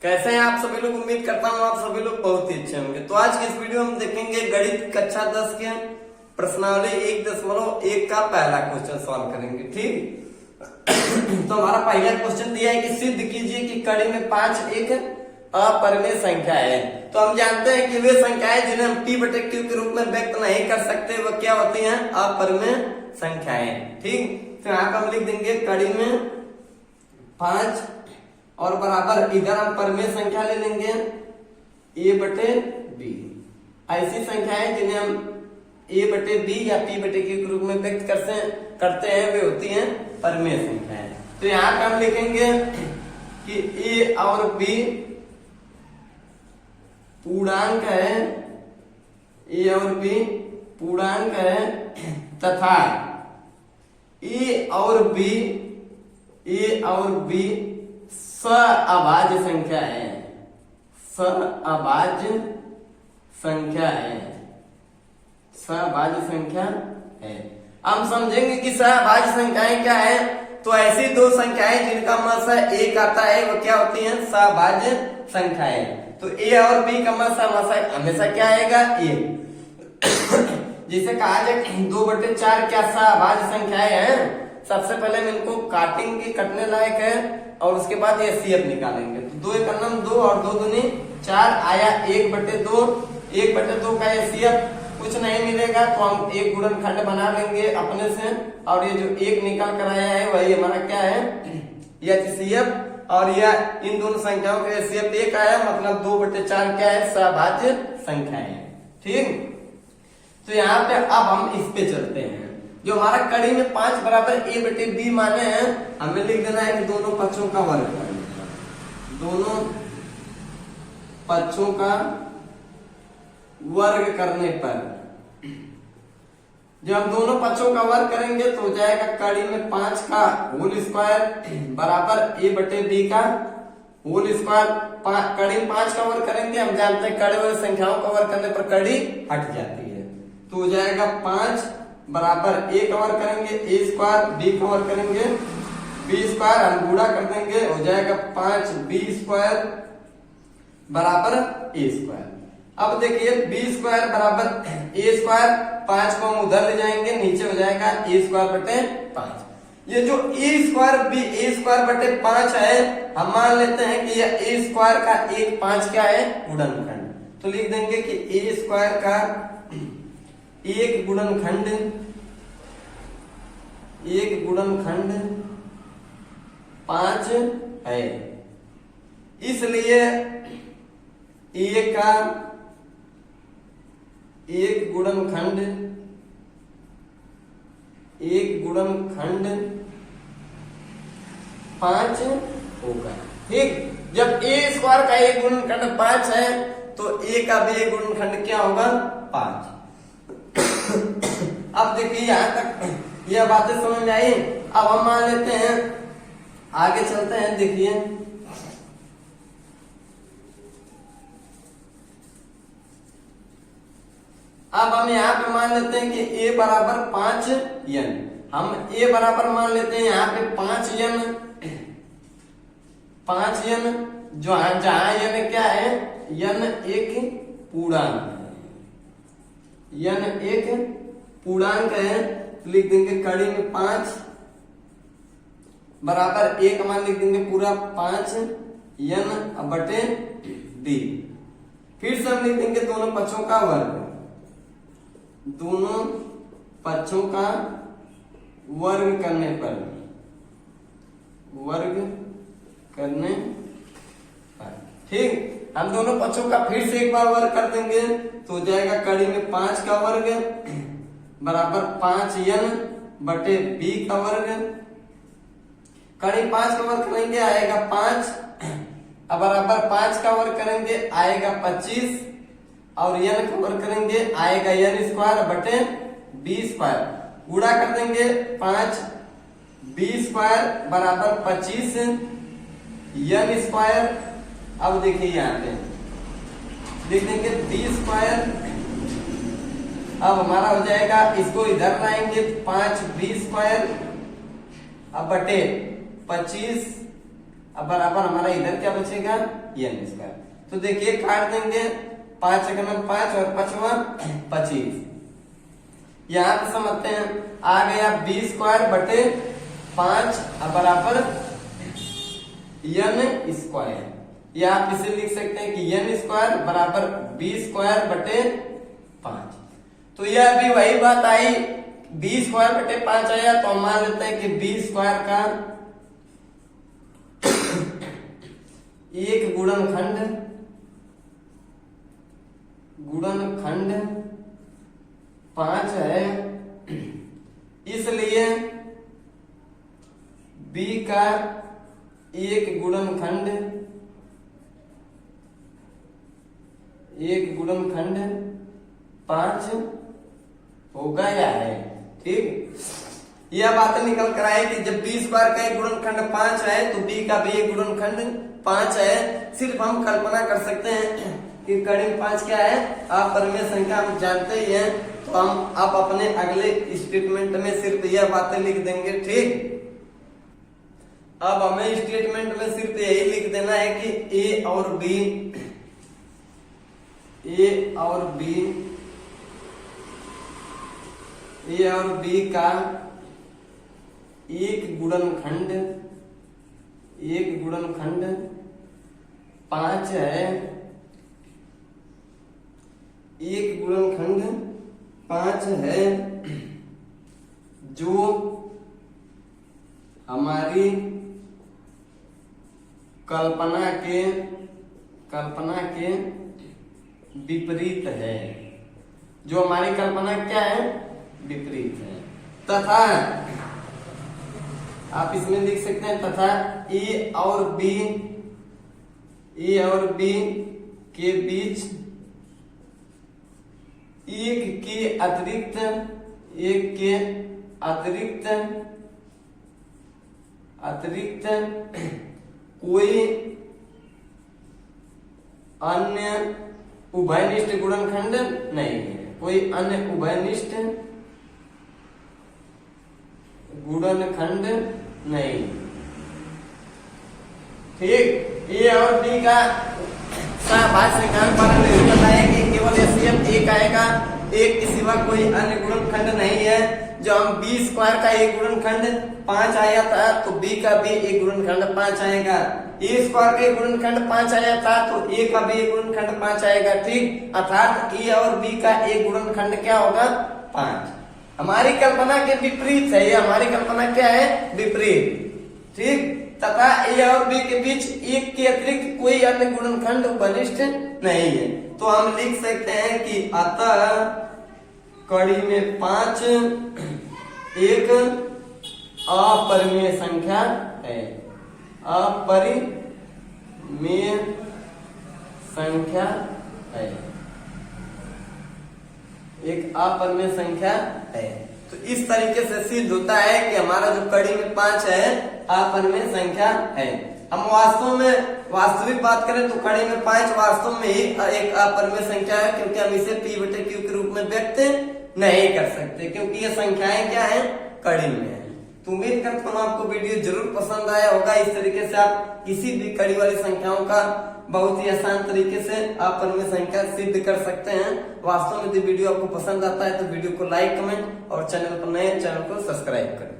कैसे हैं आप सभी लोग। उम्मीद करता हूँ आप सभी लोग बहुत ही अच्छे होंगे। तो आज की इस वीडियो में हम देखेंगे गणित कक्षा 10 के प्रश्नावली 1.1 का पहला क्वेश्चन सॉल्व करेंगे। ठीक तो हमारा पहला क्वेश्चन दिया है कि सिद्ध कीजिए कि कड़ी में 5 एक अपरिमेय संख्या है। तो हम जानते हैं कि वे संख्याएं जिन्हें हम P/Q के रूप में व्यक्त नहीं कर सकते वो क्या होती हैं, अपरिमेय संख्याएं। ठीक तो यहाँ पर हम लिख देंगे कड़ी में 5 और बराबर इधर हम परिमेय संख्या ले लेंगे A/B। ऐसी संख्याएं जिन्हें हम A/B या P/Q के रूप में व्यक्त करते हैं वे होती हैं परिमेय संख्याएं। तो यहाँ पे हम लिखेंगे कि A और B पूर्णांक है, A और B पूर्णांक है तथा A और B सअभाज्य संख्या है, सअभाज्य संख्या है, सअभाज्य संख्या है। हम समझेंगे कि सअभाज्य संख्याएं क्या है। तो ऐसी दो संख्याएं जिनका मसा एक आता है वो क्या होती हैं, सअभाज्य संख्याएं। तो A और B का मसा हमेशा क्या आएगा, एक। जिसे कहा जाए 2/4 क्या सअभाज्य संख्याएं हैं। सबसे पहले हम इनको काटेंगे, कटने लायक है, और उसके बाद ये CF निकालेंगे। तो 2 एक 2 और 2 दूनी 4 आया 1/2। 1/2 का ये CF कुछ नहीं मिलेगा तो हम एक गुणनखंड बना लेंगे अपने से, और ये जो एक निकाल कर आया है वही हमारा क्या है, यह CF। और यह इन दोनों संख्याओं का CF 1 आया, मतलब 2/4 क्या है, सअभाज्य संख्या है। ठीक तो यहाँ पे अब हम इस पे चलते हैं। जो हमारा कड़ी में 5 बराबर A/B माने हैं, हमें लिख देना है कि दोनों पक्षों का वर्ग करने पर, दोनों पक्षों का वर्ग करने पर जब हम दोनों पक्षों का वर्ग करेंगे तो हो जाएगा कड़ी में 5 का होल स्क्वायर बराबर A/B का होल स्क्वायर। कड़ी में 5 का वर्ग करेंगे, हम जानते हैं कड़ी वाली संख्याओं का वर्ग करने पर कड़ी हट जाती है। तो हो जाएगा 5 बराबर A का वर्ग करेंगे A स्क्वायर, B का वर्ग करेंगे B स्क्वायर, हम गुणा कर देंगे, हो जाएगा 5B स्क्वायर बराबर A स्क्वायर। अब देखिए B स्क्वायर बराबर A स्क्वायर, 5 को हम उधर ले जाएंगे, नीचे हो जाएगा A स्क्वायर बटे 5। ये जो A स्क्वायर बटे 5 है, हम मान लेते हैं कि यह A स्क्वायर का 1/5 क्या है, गुणनखंड। तो लिख देंगे कि A स्क्वायर का एक गुणनखंड 5 है। इसलिए A का एक गुणनखंड 5 होगा। ठीक जब A स्क्वायर का एक गुणनखंड 5 है तो A का भी एक गुणनखंड क्या होगा, 5। अब देखिए यहां तक यह बातें समझ में आई। अब हम मान लेते हैं, आगे चलते हैं। देखिए अब हम यहाँ पे मान लेते हैं कि A बराबर 5n। हम A बराबर मान लेते हैं यहाँ पे 5n जहां n क्या है, n एक पूर्णांक है, n एक पूर्णांक है। लिख देंगे कड़ी में 5 बराबर एक मान लिख देंगे पूरा 5n/D। फिर से हम लिख देंगे दोनों पक्षों का वर्ग, दोनों पक्षों का वर्ग करने पर, ठीक हम दोनों पक्षों का फिर से एक बार वर्ग कर देंगे तो हो जाएगा कड़ी में 5 का वर्ग बराबर 5n/B का वर्ग। कड़ी 5 का वर्ग करेंगे आएगा 5, अब बराबर 5 का वर्ग करेंगे आएगा 25, और n का वर्ग करेंगे आएगा n स्क्वायर बटे B स्क्वायर। गुणा कर देंगे 5B स्क्वायर बराबर 25 n स्क्वायर। अब देखिए यहाँ पे लिख देंगे B स्क्वायर। अब हमारा हो जाएगा, इसको इधर लाएंगे 5B स्क्वायर अब बटे 25 अब बराबर हमारा इधर क्या बचेगा, n स्क्वायर। तो देखिए काट देंगे, 5 × 5 और 5 25। यहाँ पे समझते हैं, आ गया b स्क्वायर बटे 5 बराबर n स्क्वायर। या आप इसे लिख सकते हैं कि n स्क्वायर बराबर b स्क्वायर बटे 5। तो यह भी वही बात आई, b स्क्वायर बटे 5 आया, तो हम मान लेते हैं कि b स्क्वायर का एक गुणनखंड 5 है, इसलिए b का एक गुणनखंड 5 होगा या है। ठीक, यह बात निकल कर आए कि जब b स्क्वायर का एक गुणनखंड 5 है तो b का भी एक गुणनखंड 5 है। सिर्फ हम कल्पना कर सकते हैं कि कड़ी में 5 क्या है, अपरिमेय संख्या हम जानते ही हैं। तो हम आप अपने अगले स्टेटमेंट में सिर्फ यह बातें लिख देंगे। ठीक, अब हमें स्टेटमेंट में सिर्फ यही लिख देना है कि a और b का एक गुणनखंड 5 है, एक गुणनखंड 5 है, जो हमारी कल्पना के विपरीत है, जो हमारी कल्पना क्या है, विपरीत है। तथा आप इसमें लिख सकते हैं तथा ए और बी के बीच एक के अतिरिक्त कोई अन्य उभयनिष्ठ गुणनखंड नहीं है, कोई अन्य उभयनिष्ठ गुणनखंड नहीं। ठीक, ए और बी का सहभाज्य संख्यांक पालन में बताया कि केवल एचसीएफ एक आएगा, एक के सिवा कोई अन्य गुणनखंड नहीं है। जो हम b स्क्वायर का एक गुणनखंड 5 आया था तो b का भी एक गुणनखंड 5 आएगा, a स्क्वायर का एक गुणनखंड 5 आया था तो a का भी एक गुणनखंड 5 आएगा। ठीक, अर्थात a और b का एक गुणनखंड क्या होगा, 5। हमारी कल्पना के विपरीत है, ये हमारी कल्पना क्या है, विपरीत। ठीक, तथा a और b के बीच एक के अतिरिक्त कोई अन्य गुणनखंड उपनिष्ठ नहीं है। तो हम लिख सकते हैं कि अतः कड़ी में 5 एक अपरिमेय संख्या है, अपरिमेय संख्या है, एक अपरिमेय संख्या है। तो इस तरीके से सिद्ध होता है कि हमारा जो कड़ी में 5 है अपरिमेय संख्या है। हम वास्तव में वास्तविक बात करें तो कड़ी में 5 वास्तव में ही एक अपरिमेय संख्या है, क्योंकि हम इसे p बटे q के रूप में व्यक्त नहीं कर सकते, क्योंकि ये संख्याएं क्या है, कड़ी में है। तो उम्मीद करता हूँ आपको वीडियो जरूर पसंद आया होगा। इस तरीके से आप किसी भी कड़ी वाली संख्याओं का बहुत ही आसान तरीके से अपरिमेय संख्या सिद्ध कर सकते हैं। वास्तव में यदि वीडियो आपको पसंद आता है तो वीडियो को लाइक, कमेंट और चैनल पर नए चैनल को सब्सक्राइब करें।